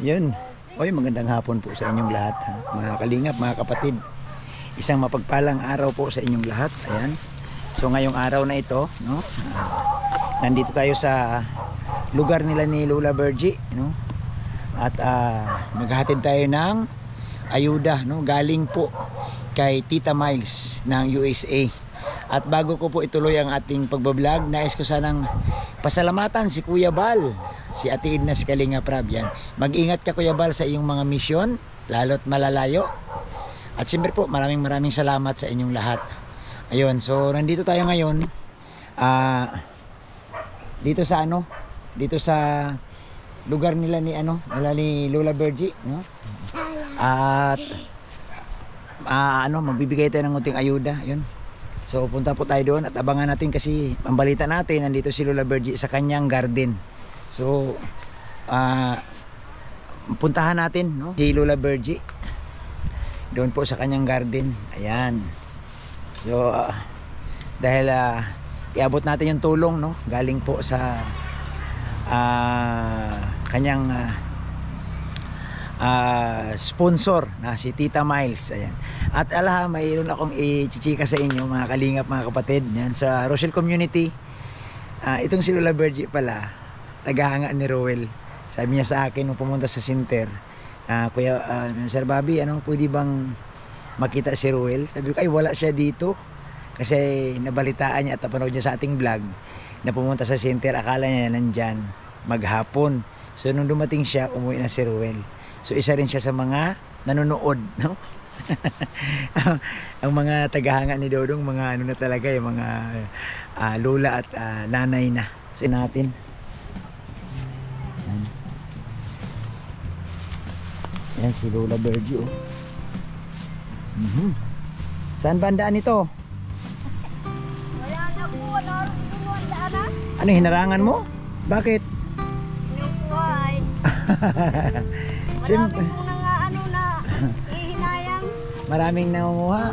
Yun. Oy, magandang hapon po sa inyong lahat, ha? Mga kalingap, mga kapatid. Isang mapagpalang araw po sa inyong lahat. Ayan. So ngayong araw na ito, no? Nandito tayo sa lugar nila ni Lola Virgie, no? At maghahatid tayo ng ayuda, no? Galing po kay Tita Miles ng USA. At bago ko po ituloy ang ating pagbablog, nais ko sanang pasalamatan si Kuya Bal, si Ate Edna, si Kalinga Prab. Yan. Mag-ingat ka, Kuya Bal, sa iyong mga misyon, lalo't malalayo. At siyempre po, maraming salamat sa inyong lahat. Ayun, so nandito tayo ngayon dito sa dito sa lugar nila ni ni Lola Virgie, no? At magbibigay tayo ng unting ayuda, yun. So punta po tayo doon at abangan natin kasi ang balita natin, nandito si Lola Virgie sa kanyang garden. So puntahan natin, no, si Lola Virgie doon po sa kanyang garden. Ayan. So dahil iabot natin yung tulong, no, galing po sa kanyang sponsor na si Tita Miles. Ayan. At mayroon akong i-chichika sa inyo, mga kalingap, mga kapatid. Yan, sa Rochelle community, itong si Lola Virgie pala, tagahanga ni Roel. Sabi niya sa akin nung pumunta sa center, Kuya Sir Bobby, pwede bang makita si Roel? Sabi ko, ay wala siya dito. Kasi nabalitaan niya at napanood niya sa ating vlog na pumunta sa center, akala niya nandyan maghapon. So nung dumating siya, umuwi na si Roel. So isa rin siya sa mga nanonood, no? Ang mga tagahanga ni Dodong, mga na talaga, yung mga lola at nanay na. So natin. Yan si Lola Virgie, oh. Saan bandaan ito? Wala na po, wala na. Ano, hinarangan mo? Bakit? Inukuhay. Marami po na ihinayang. Maraming nangunguha.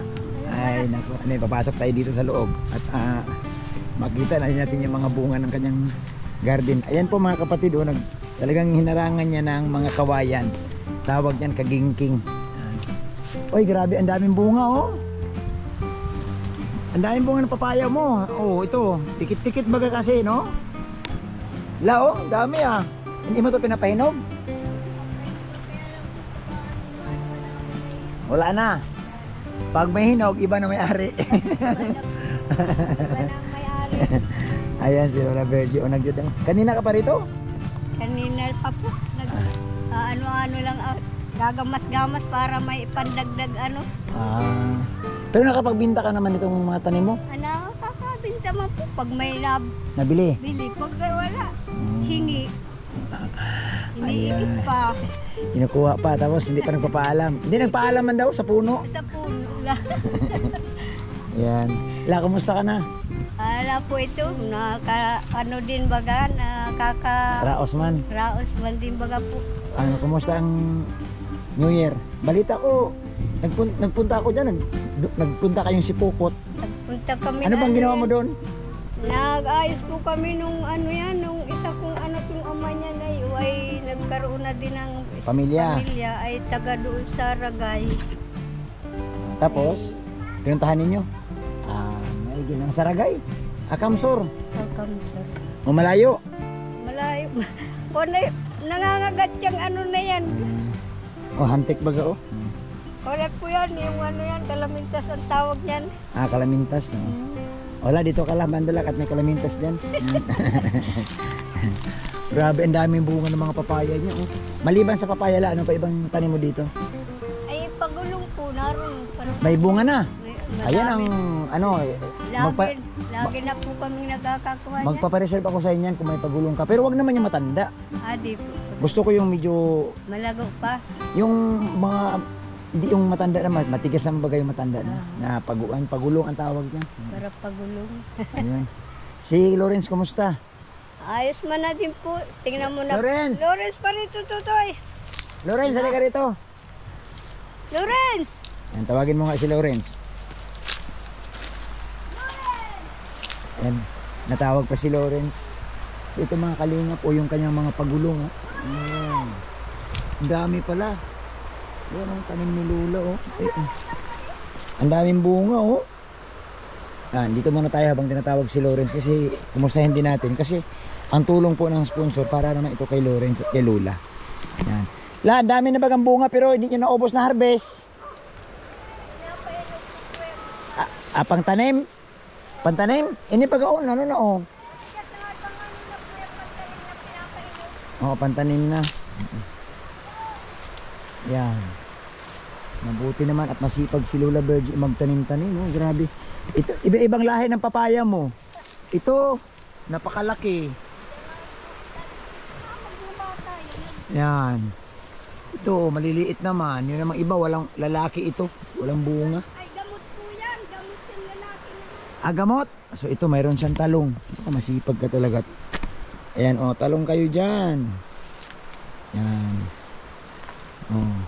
Ay, naku. Papasok tayo dito sa loob. At makita na natin yung mga bunga ng kanyang garden. Ayan po, mga kapatid, oh, talagang hinarangan niya ng mga kawayan. Tawag niyan kagingking. Oy, grabe, ang daming bunga, oh. Ang daming bunga ng papaya mo. Oh, ito, tikit-tikit baga kasi, no? Lao, dami ah. Hindi mo ito pinapahinog? Wala na. Pag may hinog, iba na may-ari. Ayan si Lola Virgie. Kanina ka pa rito? Kanina pa po. Ano lang, gagamas-gamas para may pandagdag Pero nakapagbinta ka naman itong mga tanim mo? Kakabinta mo po pag may nabili? Bili. Pag wala, hingi. Iniikit pa. Kinukuha pa, tapos hindi pa nagpapaalam. Hindi nagpaalam man daw sa puno. Sa puno lang. Yan. Kumusta ka na? Po ito, din baga, Raos man din baga po. Kumusta ang New Year? Balita ko, nagpunta ako dyan, nagpunta kayong si Pukot. Nagpunta kami. Ano bang ginawa mo doon? Nag-ayos po kami nung nung isa kong anak, yung ama niya na ay nagkaroon na din ng pamilya ay taga doon sa Ragay. Tapos, pinuntahan ninyo? May ginang sa Ragay? Kamsor? Kamsor. Malayo? Malayo. Nangangagat yung na yan. Hantik baga, oh. Correct po yan, yung yan, kalamintas ang tawag niyan. Kalamintas. Wala, dito ka lang, Mandalak, at may kalamintas dyan. Grabe, ang daming bunga ng mga papaya niya, oh. Maliban sa papaya, ano pa ibang tanim mo dito? Ay, pagulong po, naroon. May bunga na. Ayan ang, lagi na po kami nagkakakuha niya. Magpapareserve ako sa inyan kung may pagulong ka. Pero wag naman yung matanda. Di po. Gusto ko yung medyo malago pa. Yung mga, hindi yung matanda na, matigas na bagay yung matanda na pagulong ang tawag niya. Para pagulong. Ayun. Si Lawrence, kumusta? Ayos man na din po. Tingnan mo na. Lawrence! Lawrence pa rito, Tutoy. Lawrence, halika rito. Lawrence! Ayan, tawagin mo nga si Lawrence. Ayan, natawag pa si Lawrence. So ito, mga kalingap, o yung kanyang mga pagulong. Ang dami pala. Yan ang tanim ni Lula, oh. Ang daming bunga, oh. Dito muna tayo habang tinatawag si Lawrence kasi kumustahin din natin kasi ang tulong po ng sponsor para naman ito kay Lawrence at kay Lula. Yan. La, ang dami na bagang bunga pero hindi nyo naubos na harvest. Pangtanim? Pantanim? Ini pag-aon, ano na, oh. Oo, pantanim na. Yan. Mabuti naman at masipag si Lola Virgie magtanim-tanim, oh. Grabe. Ito, iba-ibang lahi ng papaya mo. Ito, napakalaki. Yan. Ito, maliliit naman. Yun namang iba, walang lalaki ito. Walang bunga. Ay, gamot po yan. Gamot yung lalaki na. Gamot. So ito, mayroon siyang talong. Masipag ka talaga. Ayan, oh, talong kayo dyan. Yan. Oh.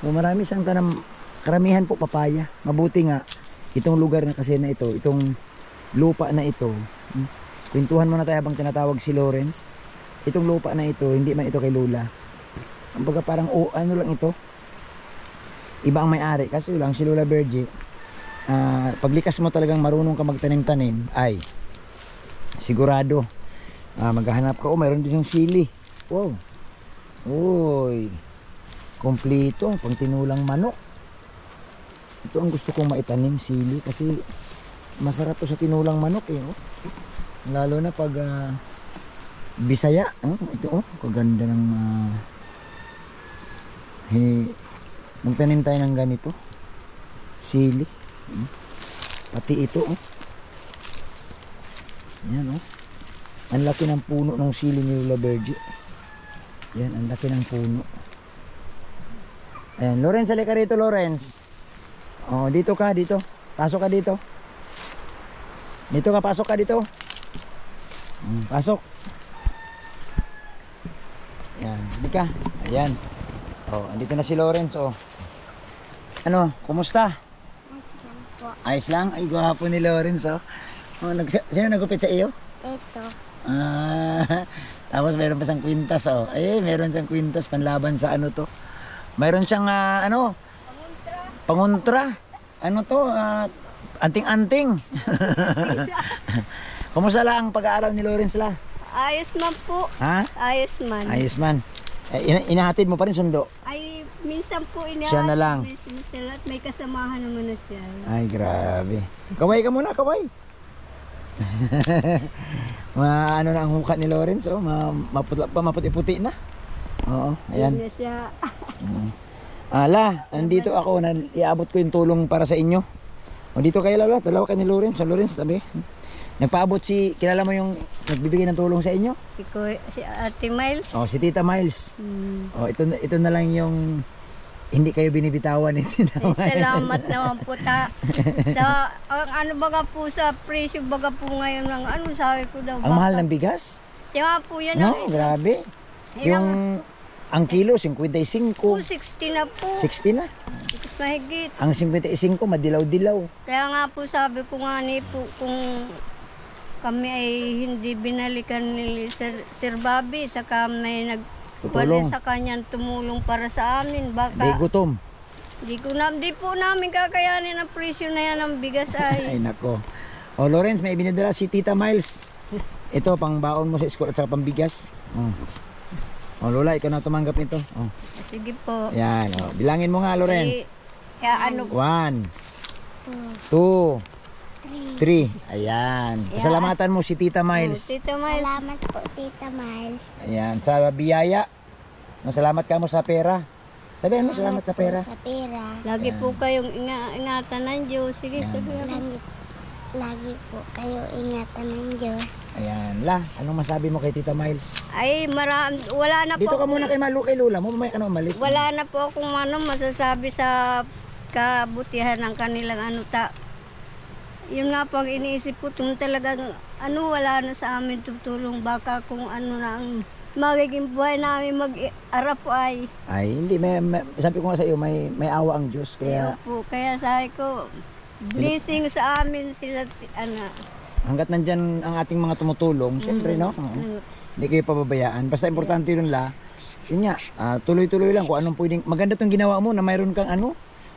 So marami siyang tanam. Karamihan po papaya. Mabuti nga. Itong lugar na kasi na ito, itong lupa na ito, kwentuhan muna tayo habang tinatawag si Lawrence. Itong lupa na ito, hindi man ito kay Lola. Kumbaga parang ano lang ito. Iba ang may-ari kasi lang si Lola Virgie. Paglikas mo talagang marunong ka magtanim-tanim, ay sigurado maghahanap ka. Oh, mayroon din siyang sili. Wow. Uy. Kompleto, pang tinulang manok. Ito ang gusto kong maitanim, sili, kasi masarap to sa tinulang manok eh, oh. Lalo na pag Bisaya, oh, ito oh, kaganda ng magtanim tayo ng ganito, sili, pati ito oh. Yan oh, ang laki ng puno ng sili ni Lola Virgie. Yan, ang laki ng puno. Ayan, Lawrence, halika rito, Lawrence. Oh, dito ka, dito. Pasok ka dito. Dito ka, pasok ka dito. Pasok. Ayan, hindi ka. Ayan. Oh, andito na si Lawrence, oh. Ano, kumusta? Ayos lang? Ay, gwapo ni Lawrence, oh. Oh, sino nagupit sa iyo? Ito. Tapos mayroon pa siyang kwintas, oh. Ay, mayroon siyang kwintas panlaban sa ano to. Mayroon siyang ano, pangontra. Ano to? Anting-anting. Kumusta lang ang pag-aaral ni Lawrence la? Ayos man po. Ha? Ayos man. Ayos man. Inahatid mo pa rin sundo? Ay, minsan po inaayos. Siya na lang. Minsan at may kasamahan naman na siya. Ay, grabe. Kaway ka muna, kaway. Ano na ang hukat ni Lawrence, oh. Maputi-puti na. Oo, ayan. Hindi na siya. Nandito ako, iabot ko yung tulong para sa inyo. O dito kayo Lola, dalawa kayo ni Lawrence. Sa Lawrence, tabi. Nagpaabot kilala mo yung nagbibigay ng tulong sa inyo? Si Ate Miles. Oh, si Tita Miles. Oh, ito na lang yung hindi kayo binibitawan ni Tita Miles. Salamat naman po ano baga po sa presyo baga po ngayon ng ano sabi ko daw. Ang mahal ng bigas? Kaya po yan. No, grabe. Yung ang kilo 55. 60 na po. 60 na. Mahigit. Ang 55 madilaw-dilaw. Kaya nga po sabi ko nga ni po kung kami ay hindi binalikan ni Sir Bobby sa may nagkukuha sa kanya tumulong para sa amin. Baka Di gutom. Di po namin kakayanin ang presyo na yan ng bigas ay. Ay nako. O Lawrence, may binidala si Tita Miles. Ito pang baon mo sa school at saka pambigas. O Lola, ikaw na tumanggap nito. Sige po. Yan. Bilangin mo nga Lawrence. Kaya ano 1 2 3. Ayan. Pasalamatan mo si Tita Miles. Tita Miles. Salamat po, Tita Miles. Ayan. Sa biyaya. Masalamat ka mo sa pera. Sabihin mo salamat sa pera. Sa pera. Lagi po kayong ingatan ng Diyos. Sige, sabihin. Lagi po kayo ingatan ng Diyos. Ayan. Anong masabi mo kay Tita Miles? Ay, wala na Dito po. ka muna kay Lola mo. Mamaya ka na umalis. Wala na po akong masasabi sa kabutihan ng kanilang yun nga pag iniisip ko kung talagang wala na sa amin tutulong, baka kung ano na ang magiging buhay namin mag-arap po ay hindi, sabi ko nga sa iyo, may awa ang Diyos kaya kaya sabi ko blessing sa amin sila hanggat nandyan ang ating mga tumutulong, siyempre no, hindi kayo pababayaan, basta importante yun yun nga, tuloy-tuloy lang kung anong pwedeng. Maganda tong ginawa mo na mayroon kang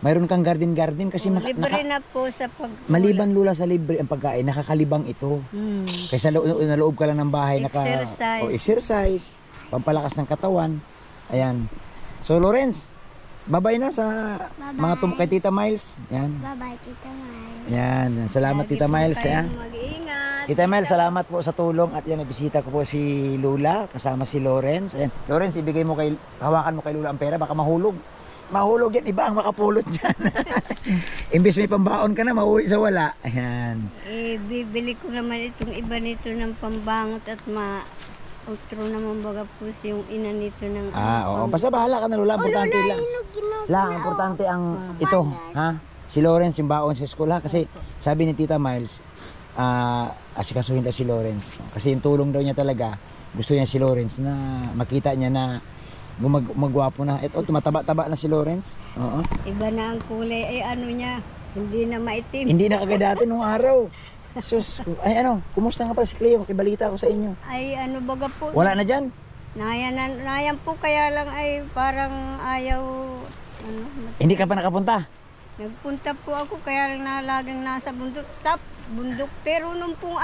mayroon kang garden kasi Libre na po sa maliban lula sa libre ang pagkain, nakakalibang ito. Kaysa naloob ka lang ng bahay, Exercise. exercise, pampalakas ng katawan. Ayan. So Lawrence, babay na sa mga kay Tita Miles. Yan. Bye-bye, Tita Miles. Yan. Salamat Tita Miles. Yan. Mag-iingat. Tita Miles, salamat po sa tulong at yan, nabisita ko po si Lula kasama si Lawrence. Ayan. Lawrence, hawakan mo kay Lula ang pera, baka mahulog. Mahulog yan, iba ang makapulot dyan. Imbis may pambaon ka na, mauwi sa wala. Ayan. Bibili ko naman itong iba nito ng pambangot at outro naman baga po yung ina nito ng Oo. Basta bahala ka na, Lula. Importante lang. Importante ang ito, ha? Si Lawrence, yung baon sa school, ha? Kasi sabi ni Tita Miles, asikasuhin daw si Lawrence. Kasi yung tulong daw niya talaga, gusto niya si Lawrence na makita niya na gumagwapo na. Ito, tumataba-taba na si Lawrence. Oo. Iba na ang kulay ay niya, hindi na maitim. Hindi na kagad dati nung araw. Sus, kumusta nga pala si Cleo? Kibalita ako sa inyo. Ay baga po. Wala na dyan? Nayan po kaya lang ay parang ayaw Hindi ka pa nakapunta? Nagpunta po ako kaya lang laging nasa bundok. Pero nung pong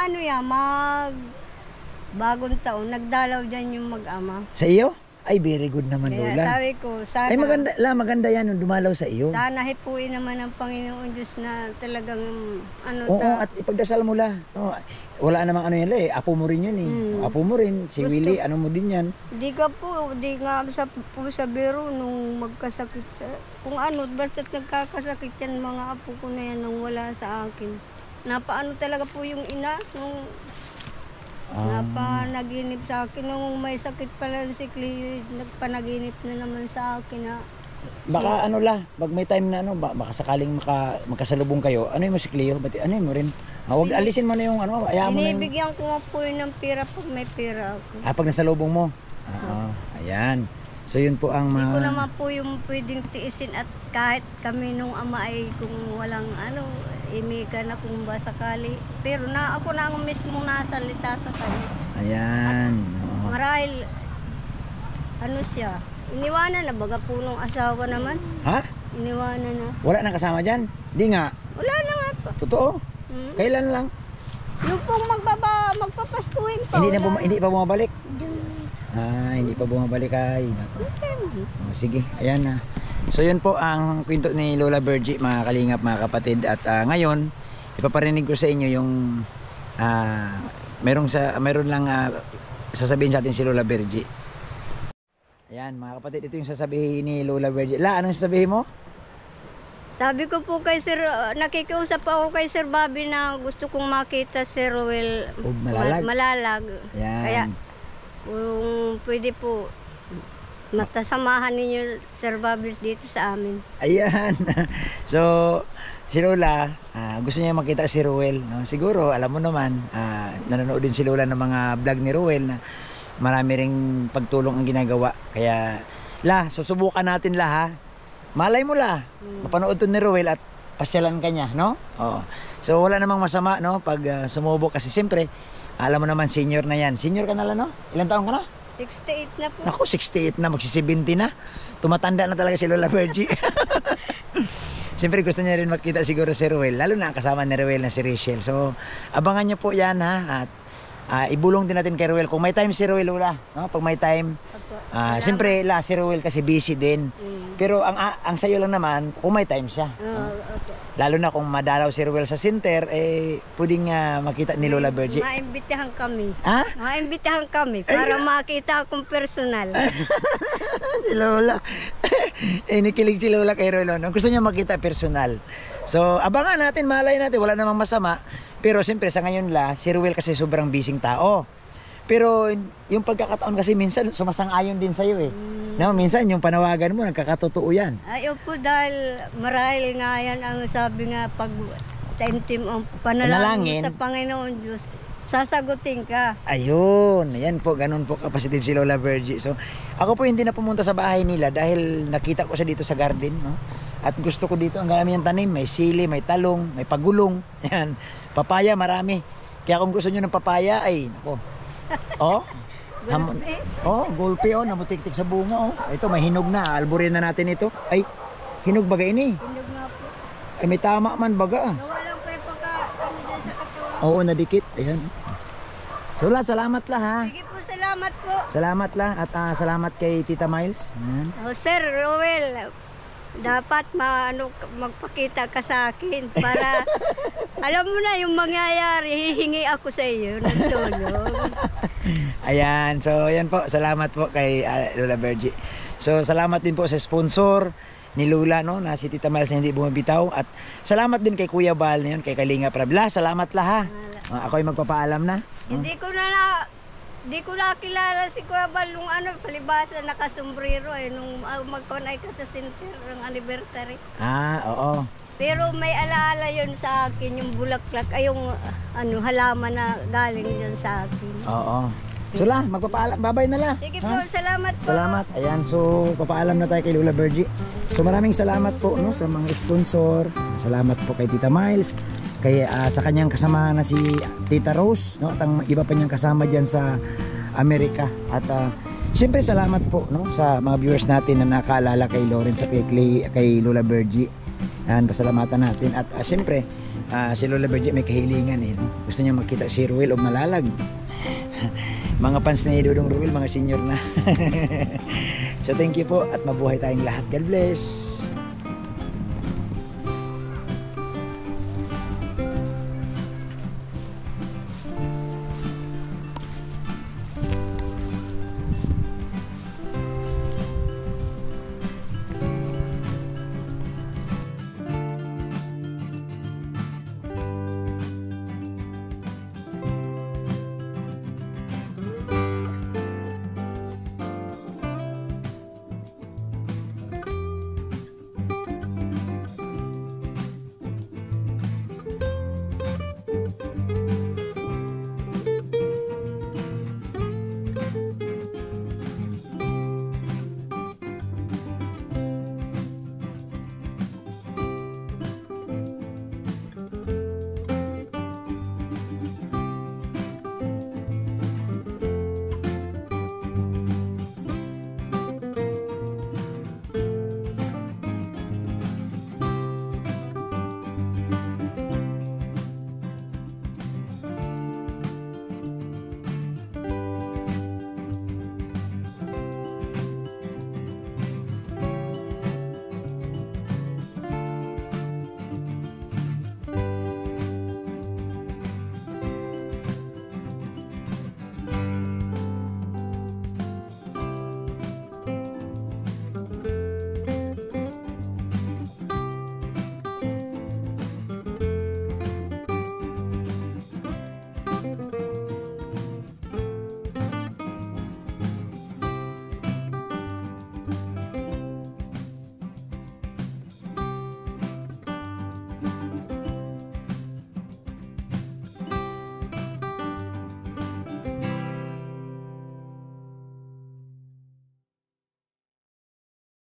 bagong taon, nagdalaw dyan yung mag-ama. Sa iyo? Ay, very good naman, Kaya Lola. sabi ko, sana, ay, maganda yan yung dumalaw sa iyo. sana hipuin naman ng Panginoon Diyos na talagang Oo, at ipagdasal mo la. Wala namang yan apo mo rin yun Apo mo rin, si Gusto. Willie, mo din yan. di nga sa biro nung magkasakit kung basta't nagkakasakit yan mga apo ko na yan nung wala sa akin. Talaga po yung ina nung napanaginip sa akin nung may sakit pala si Cleo, nagpanaginip na naman sa akin na Baka pag may time na baka sakaling magkasalubong kayo, mo si Cleo, mo rin. Huwag alisin mo na yung ayaw mo na yung... binibigyan ko nga po yun ng pera pag may pera ako. Pag nasalubong mo? Ayan. So yun po ang Hindi ko naman po yung pwedeng tiisin at kahit kami nung ama ay kung walang imika na kung ba sakali. Pero ako na ang mismo nasalita sa kanya. Ayan. Marahil, siya, iniwanan na baga po nung asawa naman. Ha? Iniwanan na. Wala nang kasama dyan? Di nga. Wala na nga po. Totoo? Kailan lang? Yung pong magpapaskuhin pa. Hindi pa bumabalik? Hindi pa bumabalik ay. Sige, ayan na. So yun po ang kwento ni Lola Virgie, mga kalingap, mga kapatid. At ngayon, ipaparinig ko sa inyo yung meron lang sasabihin sa atin si Lola Virgie. Ayan mga kapatid, ito yung sasabihin ni Lola Virgie. Anong sasabihin mo? Sabi ko po kay Sir, nakikiusap ako kay Sir Bobby na gusto kong makita si Ruel Malalag. Ayan. Kaya kung pwede po, matasamahan ninyo Sir Bobby dito sa amin. Ayan. So, si Lola, gusto niya makita si Ruel. No? Siguro, alam mo naman, nanonood din si Lola ng mga vlog ni Ruel na marami ring pagtulong ang ginagawa. Kaya, susubukan natin ha. Malay mo mapanood to ni Ruel at pasyalan ka niya, no? Oo. So, wala namang masama, no? Pag sumubok kasi siyempre, alam mo naman, senior na yan. Senior ka na no? Ilang taon ka na? 68 na po. Ako, 68 na, magsi-70 na. Tumatanda na talaga si Lola Virgie. Siyempre gusto niya rin makita siguro si Ruel, lalo na ang kasama ni Ruel na si Rachel. So, abangan niyo po yan ha. At ibulong din natin kay Ruel. Kung may time si Ruel, Lola, no? Pag may time, siyempre si Ruel kasi busy din. Pero ang sayo lang naman, kung may time siya. Lalo na kung madalaw si Ruel sa center, pwedeng makita ni Lola Virgie. Maimbitahan kami. Ha? Maimbitahan kami para makita akong personal. Si Lola. Nikilig si Lola kay Ruel. No? Gusto niya makita personal. So, abangan natin, malay natin, wala namang masama. Pero siyempre, sa ngayon si Ruel kasi sobrang busy tao. Pero yung pagkakataon kasi minsan sumasang-ayon din sa'yo No, minsan yung panawagan mo, nagkakatotoo yan. Ay, opo, dahil marahil nga yan ang sabi nga pag taimtim ang panalangin sa Panginoon Diyos, sasagutin ka. Ayun, yan po, ganun po kapasitive si Lola Virgie. So, ako po hindi na pumunta sa bahay nila dahil nakita ko siya dito sa garden, no? At gusto ko dito, ang marami yung tanim, may sili, may talong, may pagulong, yan, papaya, marami. Kaya kung gusto nyo ng papaya, ay, nako. Hamon. Gulpi. Oh, gulpi oh, namutiktik sa bunga oh. Ito may hinog na, alburin na natin ito. Ay, hinog baga ini. Hinog nga po. Ay may tama man baga. Nawalan ko yung pagka, ano dyan sa katawan. Oo, nadikit. Ayan. So, salamat lah ha. Sige po, salamat po. Salamat lah at salamat kay Tita Miles. Ayan. Oh, Sir Roel, dapat magpakita ka sa akin para alam mo na yung mangyayari, hihingi ako sa iyo ng tulong. Ayan, so ayan po, salamat po kay Lola Virgie. So salamat din po sa sponsor ni Lola no, na si Tita Miles na hindi bumibitaw, at salamat din kay Kuya Bal na yun, kay Kalinga Prabla. Salamat lah ha. Ako ay magpapaalam na. Hindi ko nakilala si Kuya Bal nung palibasa nakasombrero nung magkonay ka sa center ng anniversary. Oo. Pero may alaala yun sa akin, yung bulaklak, yung halaman na galing yun sa akin. Oo. So lah, magpapaalam, babay na lah. Sige ha? po, salamat po. Salamat. Ayan, so papaalam na tayo kay Lola Virgie. So maraming salamat po no sa mga sponsor. Salamat po kay Tita Miles, kay sa kanyang kasama na si Tita Rose no, at ang iba pa niyang kasama diyan sa Amerika. At siyempre salamat po no sa mga viewers natin na nakaalala kay Lawrence at kay Lola Virgie. Ayan, pasalamatan natin. At siyempre si Lola Virgie may kahilingan no? Gusto niya makita si Ruel o Malalag. Mga fans na Dudong Ruel, mga senior na. So thank you po at mabuhay tayong lahat. God bless.